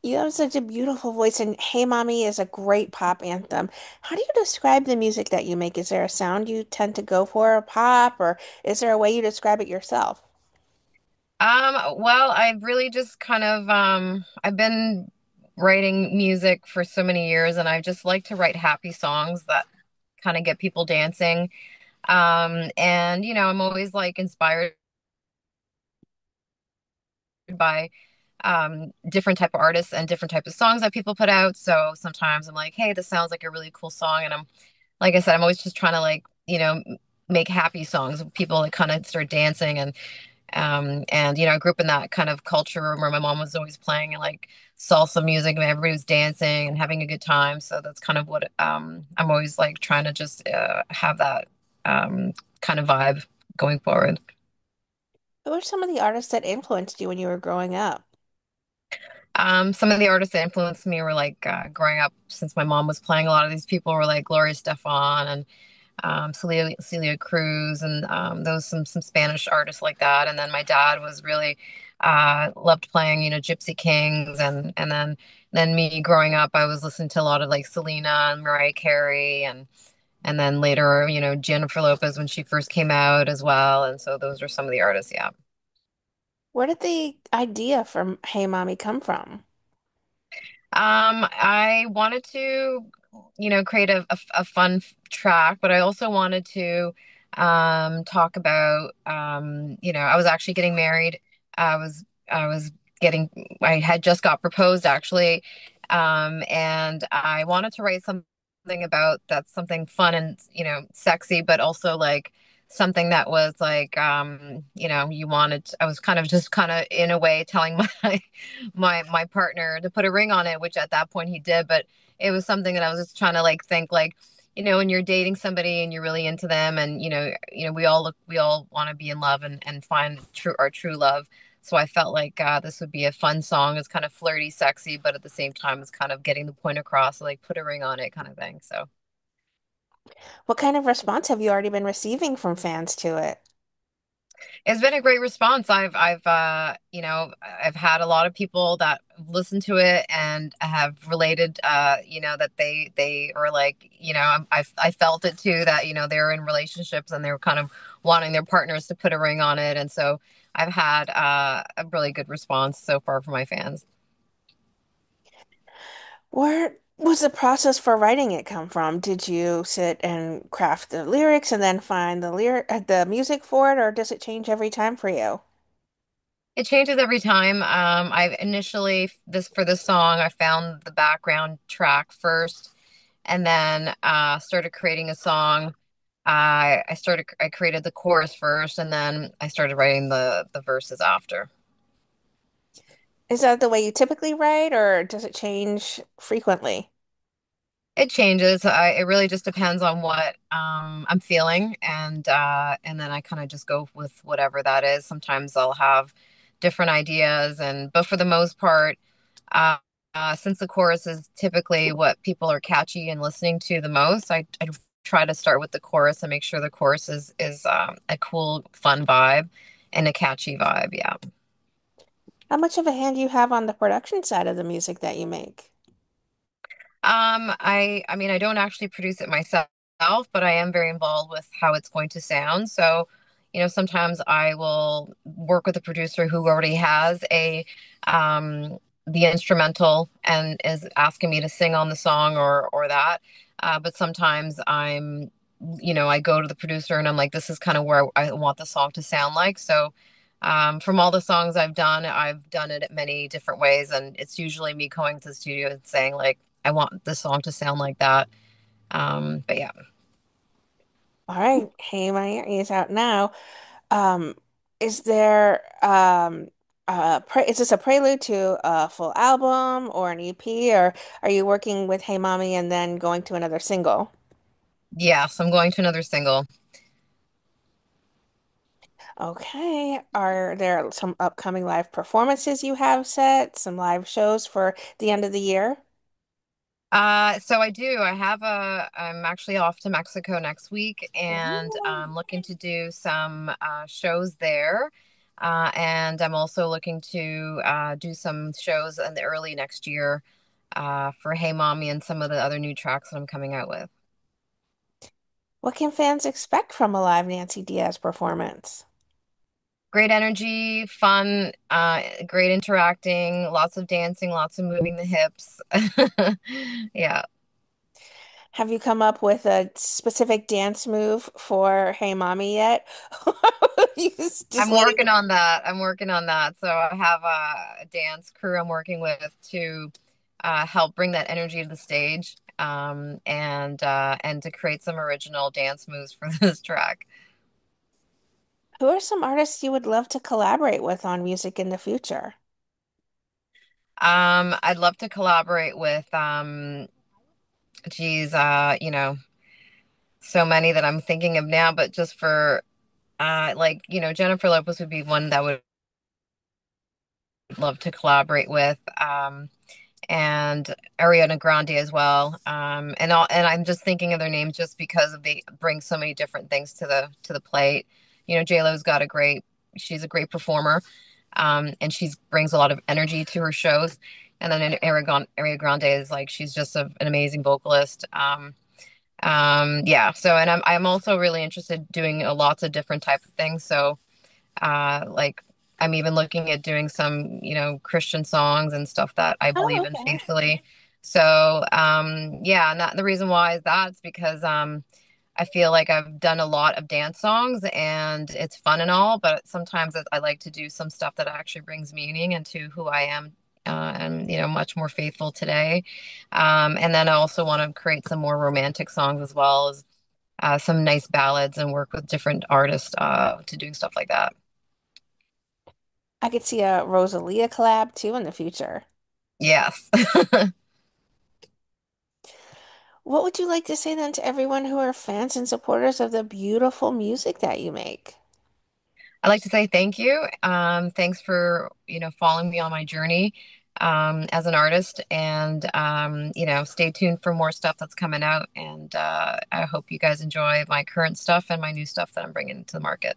You have such a beautiful voice, and Hey Mommy is a great pop anthem. How do you describe the music that you make? Is there a sound you tend to go for, pop, or is there a way you describe it yourself? Well, I've really just kind of I've been writing music for so many years and I just like to write happy songs that kind of get people dancing. And I'm always like inspired by different type of artists and different type of songs that people put out. So sometimes I'm like, hey, this sounds like a really cool song, and I'm like I said, I'm always just trying to like, make happy songs. People like kind of start dancing and I grew up in that kind of culture where my mom was always playing like salsa music and everybody was dancing and having a good time. So that's kind of what I'm always like trying to just have that kind of vibe going forward. Who are some of the artists that influenced you when you were growing up? Some of the artists that influenced me were like growing up, since my mom was playing, a lot of these people were like Gloria Stefan and Celia Cruz, and those some Spanish artists like that. And then my dad was really loved playing, Gypsy Kings, and then me growing up, I was listening to a lot of like Selena and Mariah Carey, and then later, Jennifer Lopez when she first came out as well. And so those are some of the artists, yeah. Where did the idea for Hey Mommy come from? I wanted to, create a fun track, but I also wanted to talk about, I was actually getting married. I was getting, I had just got proposed actually, and I wanted to write something about that's something fun and sexy, but also like something that was like, I was kind of just kind of in a way telling my partner to put a ring on it, which at that point he did, but it was something that I was just trying to like think like, when you're dating somebody and you're really into them, and we all want to be in love and find our true love. So I felt like this would be a fun song. It's kind of flirty, sexy, but at the same time, it's kind of getting the point across, like put a ring on it kind of thing. So What kind of response have you already been receiving from fans to it? it's been a great response. I've had a lot of people that listen to it and have related, that they are like, I felt it too, that, they're in relationships and they're kind of wanting their partners to put a ring on it. And so I've had a really good response so far from my fans. Where was the process for writing it come from? Did you sit and craft the lyrics and then find the music for it, or does it change every time for you? It changes every time. I initially this for this song, I found the background track first, and then started creating a song. I created the chorus first, and then I started writing the verses after. Is that the way you typically write, or does it change frequently? It changes. It really just depends on what I'm feeling, and then I kind of just go with whatever that is. Sometimes I'll have different ideas, and but for the most part, uh, since the chorus is typically what people are catchy and listening to the most, I try to start with the chorus and make sure the chorus is a cool, fun vibe and a catchy vibe. Yeah. How much of a hand do you have on the production side of the music that you make? I mean, I don't actually produce it myself, but I am very involved with how it's going to sound. So, sometimes I will work with a producer who already has um the instrumental and is asking me to sing on the song or that. But sometimes I go to the producer and I'm like, this is kind of where I want the song to sound like. So, from all the songs I've done it many different ways, and it's usually me going to the studio and saying like, I want this song to sound like that. But yeah. All right, Hey My Ear is out now. Um, is there is this a prelude to a full album or an EP, or are you working with Hey Mommy and then going to another single? Yes, I'm going to another single. Okay. Are there some upcoming live performances you have set, some live shows for the end of the year? So I do. I'm actually off to Mexico next week, and Ooh. I'm looking to do some shows there. And I'm also looking to do some shows in the early next year for Hey Mommy and some of the other new tracks that I'm coming out with. What can fans expect from a live Nancy Diaz performance? Great energy, fun, great interacting, lots of dancing, lots of moving the hips. Yeah, Have you come up with a specific dance move for Hey Mommy yet? You just I'm letting working on that. I'm working on that. So I have a dance crew I'm working with to help bring that energy to the stage, and to create some original dance moves for this track. Who are some artists you would love to collaborate with on music in the future? I'd love to collaborate with so many that I'm thinking of now, but just for Jennifer Lopez would be one that would love to collaborate with. And Ariana Grande as well. And I'm just thinking of their names just because they bring so many different things to the plate. J-Lo's she's a great performer. And she brings a lot of energy to her shows. And then Ariana Grande is like she's just an amazing vocalist. Yeah. So, and I'm also really interested in doing lots of different type of things. So, like I'm even looking at doing some, Christian songs and stuff that I Oh, believe in okay. faithfully. So, yeah, not the reason why is that's because I feel like I've done a lot of dance songs and it's fun and all, but sometimes I like to do some stuff that actually brings meaning into who I am. And much more faithful today. And then I also want to create some more romantic songs as well as some nice ballads and work with different artists to doing stuff like that. I could see a Rosalia collab too in the future. Yes. What would you like to say then to everyone who are fans and supporters of the beautiful music that you make? I'd like to say thank you. Thanks for, following me on my journey as an artist and stay tuned for more stuff that's coming out. And I hope you guys enjoy my current stuff and my new stuff that I'm bringing to the market.